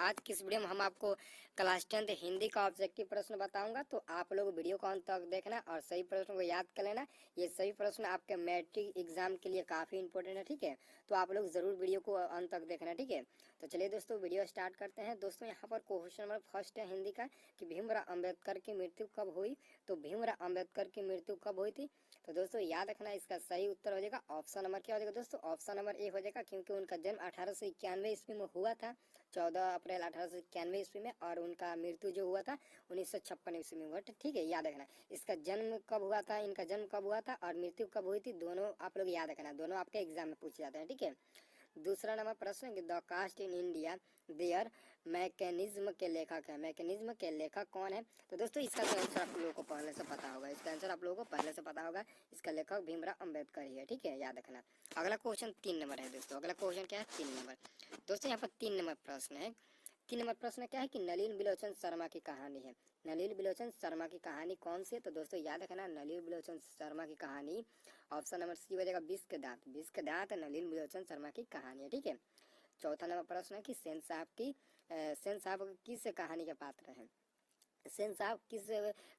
आज किस वीडियो में हम आपको क्लास 10th हिंदी का ऑब्जेक्टिव प्रश्न बताऊंगा। तो आप लोग वीडियो को अंत तक देखना और सही प्रश्न को याद कर लेना। ये सही प्रश्न आपके मैट्रिक एग्जाम के लिए काफी इंपॉर्टेंट है, ठीक है। तो आप लोग जरूर वीडियो को अंत तक देखना, ठीक है। तो चलिए दोस्तों वीडियो स्टार्ट करते हैं। दोस्तों यहाँ पर क्वेश्चन नंबर फर्स्ट है हिंदी का कि भीमराव अम्बेडकर की मृत्यु कब हुई। तो भीमराव अम्बेडकर की मृत्यु कब हुई थी। तो दोस्तों याद रखना, इसका सही उत्तर हो जाएगा ऑप्शन नंबर क्या हो जाएगा दोस्तों, ऑप्शन नंबर ए हो जाएगा, क्योंकि उनका जन्म 1891 ईस्वी में हुआ था, 14 अप्रैल 1891 ईस्वी में, और उनका मृत्यु जो हुआ था 1956 ईस्वी में हुआ, ठीक है। याद रखना इसका जन्म कब हुआ था, इनका जन्म कब हुआ था और मृत्यु कब हुई थी, दोनों आप लोग याद रखना, दोनों आपके एग्जाम में पूछे जाते हैं, ठीक है। दूसरा नंबर प्रश्न है the caste in India their mechanism के लेखक है। मैकेनिज्म के लेखक कौन है। तो दोस्तों इसका तो आंसर आप लोगों को पहले से पता होगा, इसका आंसर आप लोगों को पहले से पता होगा। इसका लेखक भीमराव अम्बेडकर ही है, ठीक है, याद रखना। अगला क्वेश्चन 3 नंबर है दोस्तों। अगला क्वेश्चन क्या है 3 नंबर। दोस्तों यहाँ पर 3 नंबर प्रश्न है। 3 नंबर प्रश्न क्या है कि नलिनी बिलोचन शर्मा की कहानी है। नलिनी बिलोचन शर्मा की कहानी कौन सी है। तो दोस्तों याद रखना नलिनी बिलोचन शर्मा की कहानी ऑप्शन नंबर सी हो जाएगा विष के दांत। विष के दांत नलिनी बिलोचन शर्मा की कहानी है, ठीक है। चौथा नंबर प्रश्न है कि सेन साहब किस कहानी के पात्र है। सेन साहब किस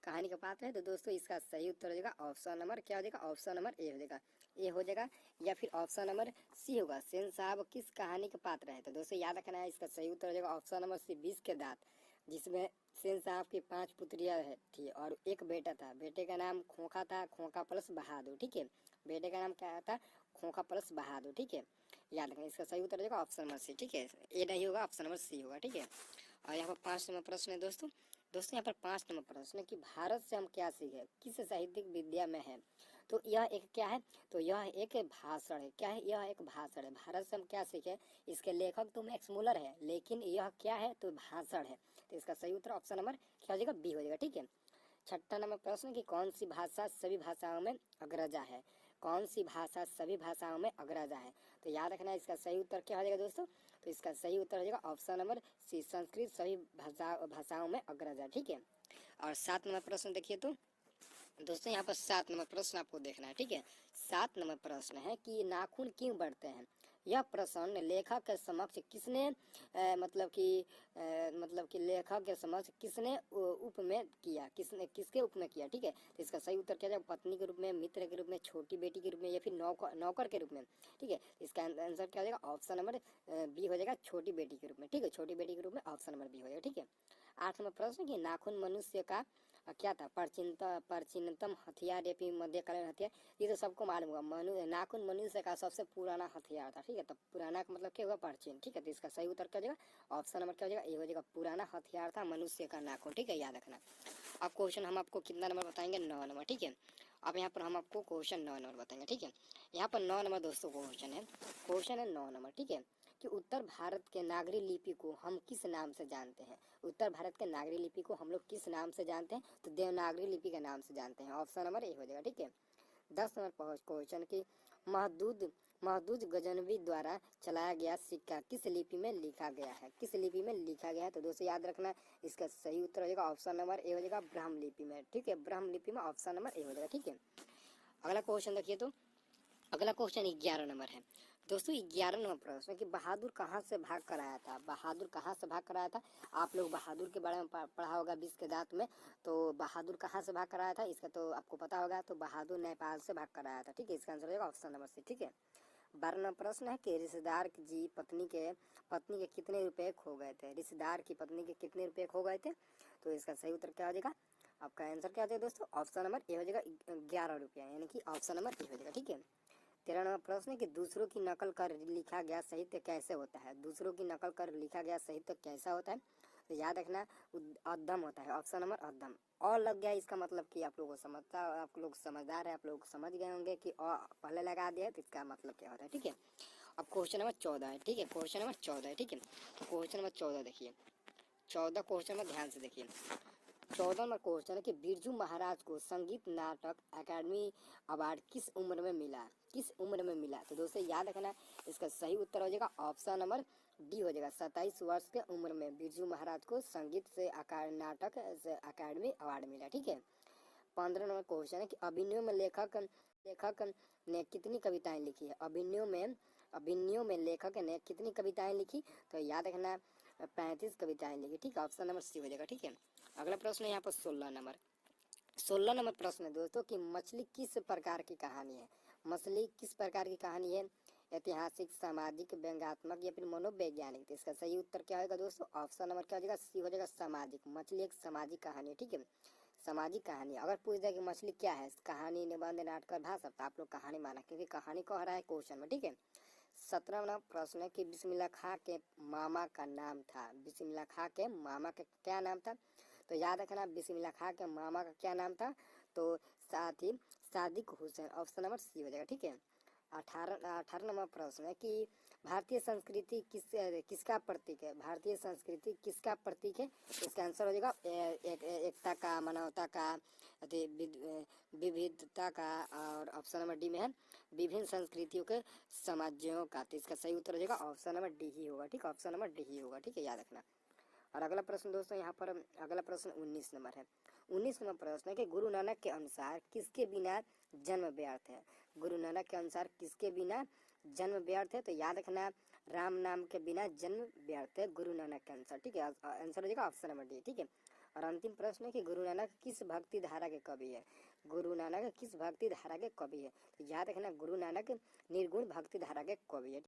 कहानी का पात्र है। तो दोस्तों इसका सही उत्तर हो जाएगा ऑप्शन नंबर क्या हो जाएगा, ऑप्शन नंबर ए हो जाएगा, ए हो जाएगा, या फिर ऑप्शन नंबर सी होगा। सेन साहब किस कहानी के पात्र है। तो दोस्तों याद रखना है, इसका सही उत्तर हो जाएगा ऑप्शन नंबर सी विष के दांत, जिसमें सेन साहब की 5 पुत्रियां थी और एक बेटा था। बेटे का नाम खोखा था, खोखा प्लस बहादुर, ठीक है। बेटे का नाम क्या था, खोखा प्लस बहादुर, ठीक है। याद रखना इसका सही उत्तर हो जाएगा ऑप्शन नंबर सी, ठीक है। ए नहीं होगा, ऑप्शन नंबर सी होगा, ठीक है। और यहाँ पर 5 नंबर प्रश्न है दोस्तों। यहाँ पर 5 नंबर प्रश्न है कि भारत से हम क्या सीखे, किस साहित्यिक विद्या में है। तो यह एक क्या है, तो यह एक भाषण है। क्या है, यह एक भाषण है। भारत से हम क्या सीखे, इसके लेखक तो मैक्स मुलर है, लेकिन यह क्या है, तो भाषण है। तो इसका सही उत्तर ऑप्शन नंबर क्या हो जाएगा, बी हो जाएगा, ठीक है। छठा नंबर प्रश्न कि कौन सी भाषा सभी भाषाओं में अग्रजा है। कौन सी भाषा सभी भाषाओं में अग्रजा है। तो याद रखना इसका सही उत्तर क्या हो जाएगा दोस्तों। तो इसका सही उत्तर हो जाएगा ऑप्शन नंबर सी, संस्कृत सभी भाषाओं में अग्रजा, ठीक है। और 7 नंबर प्रश्न देखिए तो दोस्तों यहाँ पर 7 नंबर प्रश्न आपको देखना है, ठीक है। 7 नंबर प्रश्न है कि नाखून क्यों बढ़ते हैं। यह प्रश्न लेखक के समक्ष किसने मतलब कि लेखक के समक्ष किसने उप में किया, किसने किसके उप में किया, ठीक है। तो इसका सही उत्तर क्या है, पत्नी के रूप में, मित्र के रूप में, छोटी बेटी के रूप में, या फिर नौकर के रूप में, ठीक है। इसका आंसर क्या हो जाएगा, ऑप्शन नंबर बी हो जाएगा, छोटी बेटी के रूप में, ठीक है। छोटी बेटी के रूप में ऑप्शन नंबर बी हो जाएगा, ठीक है। 8 नंबर प्रश्न कि नाखून मनुष्य का क्या था, प्राचीनतम हथियार या फिर मध्यकालीन हथियार। ये तो सबको मालूम होगा, नाखून मनुष्य का सबसे पुराना हथियार था, ठीक है। तो पुराना का मतलब क्या होगा, प्राचीन, ठीक है। तो इसका सही उत्तर क्या हो जाएगा, ऑप्शन नंबर क्या हो जाएगा, ये हो जाएगा, पुराना हथियार था मनुष्य का नाखून, ठीक है, याद रखना। अब क्वेश्चन हम आपको कितना नंबर बताएंगे, 9 नंबर, ठीक है। अब यहाँ पर हम आपको क्वेश्चन 9 नंबर बताएंगे, ठीक है। यहाँ पर 9 नंबर दोस्तों क्वेश्चन है 9 नंबर, ठीक है, कि उत्तर भारत के नागरी लिपि को हम किस नाम से जानते हैं। उत्तर भारत के नागरी लिपि को हम लोग किस नाम से जानते हैं। तो देवनागरी लिपि के नाम से जानते हैं, ऑप्शन नंबर ए हो जाएगा, ठीक है। 10 नंबर क्वेश्चन की महदूद गजनवी द्वारा चलाया गया सिक्का किस लिपि में लिखा गया है, किस लिपि में लिखा गया है। तो दोस्तों याद रखना इसका सही उत्तर हो जाएगा ऑप्शन नंबर ए हो जाएगा, ब्राह्म लिपि में, ठीक है। ब्राह्म लिपि में ऑप्शन नंबर ए हो जाएगा, ठीक है। अगला क्वेश्चन देखिए तो अगला क्वेश्चन 11 नंबर है दोस्तों। 11 नंबर प्रश्न कि बहादुर कहाँ से भाग कर आया था। बहादुर कहाँ से भाग कर आया था। आप लोग बहादुर के बारे में पढ़ा होगा विष के दांत में। तो बहादुर कहाँ से भाग कर आया था, इसका तो आपको पता होगा। तो बहादुर नेपाल से भाग कर आया था, ठीक है। इसका आंसर हो जाएगा ऑप्शन नंबर सी, ठीक है। 12 नंबर प्रश्न है कि रिश्तेदार जी पत्नी के कितने रुपए खो गए थे। रिश्तेदार की पत्नी के कितने रुपए खो गए थे। तो इसका सही उत्तर क्या हो जाएगा, आपका आंसर क्या हो जाएगा दोस्तों, ऑप्शन नंबर ए हो जाएगा 11 रुपया, यानी कि ऑप्शन नंबर ए हो जाएगा, ठीक है। 13 नंबर प्रश्न है कि दूसरों की नकल कर लिखा गया साहित्य कैसे होता है। दूसरों की नकल कर लिखा गया साहित्य कैसा होता है। तो याद रखना अद्धम होता है, ऑप्शन नंबर अद्धम। और लग गया इसका मतलब कि आप लोगों को आप लोग समझदार है, आप लोग समझ गए होंगे कि और पहले लगा दिया है तो इसका मतलब क्या होता है, ठीक है। अब क्वेश्चन नंबर 14 है, ठीक है। क्वेश्चन नंबर 14 है, ठीक है। क्वेश्चन नंबर 14 देखिए, 14 क्वेश्चन में ध्यान से देखिए। 14 नंबर क्वेश्चन है कि बिरजू महाराज को संगीत नाटक अकादमी अवार्ड किस उम्र में मिला, किस उम्र में मिला। तो दोस्तों याद रखना इसका सही उत्तर हो जाएगा ऑप्शन नंबर डी हो जाएगा, 27 वर्ष के उम्र में बिरजू महाराज को संगीत से नाटक से अकादमी अवार्ड मिला, ठीक है। 15 नंबर क्वेश्चन है कि अभिनयों में लेखक ने कितनी कविताएं लिखी है। अभिनयों में लेखक ने कितनी कविताएं लिखी। तो याद रखना 35 कविताएं लिखी। ठीक है, ऑप्शन नंबर सी हो जाएगा। ठीक है, अगला प्रश्न है यहाँ पर 16 नंबर प्रश्न है दोस्तों कि मछली किस प्रकार की कहानी है। मछली किस प्रकार की कहानी है, ऐतिहासिक, सामाजिक, व्यंग्यात्मक या फिर मनोवैज्ञानिक। तो इसका सही उत्तर क्या होगा दोस्तों, ऑप्शन नंबर क्या हो जाएगा, सी हो जाएगा, सामाजिक। मछली एक सामाजिक कहानी है। ठीक है, सामाजिक कहानी। अगर पूछ जाए कि मछली क्या है, कहानी, निबंध, नाटक, भाषा, तो आप लोग कहानी माना, क्योंकि कहानी कह रहा है क्वेश्चन में। ठीक है, 17वां नंबर प्रश्न है कि बिस्मिल्लाह खां के मामा का नाम था। बिस्मिल्लाह खां के मामा का क्या नाम था, तो याद रखना बिस्मिल्लाह खां के मामा का क्या नाम था, तो साथ ही Sadiq Hussain. Option number C हो जाएगा। ठीक है, 18 नंबर प्रश्न है कि भारतीय संस्कृति किसका प्रतीक है। भारतीय संस्कृति किसका प्रतीक है, इसका आंसर हो जाएगा एकता का, मानवता का, विविधता का, और ऑप्शन नंबर डी में है विभिन्न संस्कृतियों के समाजों का। तो इसका सही उत्तर हो जाएगा ऑप्शन नंबर डी ही होगा। ठीक है, ऑप्शन नंबर डी ही होगा। ठीक है, याद रखना। और अगला प्रश्न दोस्तों यहाँ पर अगला प्रश्न 19 नंबर है। 19 नंबर प्रश्न है कि गुरु नानक के अनुसार किसके बिना जन्म व्यर्थ है। गुरु नानक के अनुसार किसके बिना जन्म व्यर्थ है, तो याद रखना राम नाम के बिना जन्म व्यर्थ है गुरु नानक के अनुसार। ठीक है, आंसर हो जाएगा ऑप्शन नंबर डी। ठीक है, और अंतिम प्रश्न है कि गुरु नानक किस भक्ति धारा के कवि है। गुरु नानक किस भक्ति धारा के कवि है, तो याद रखना गुरु नानक निर्गुण भक्ति धारा के कवि है।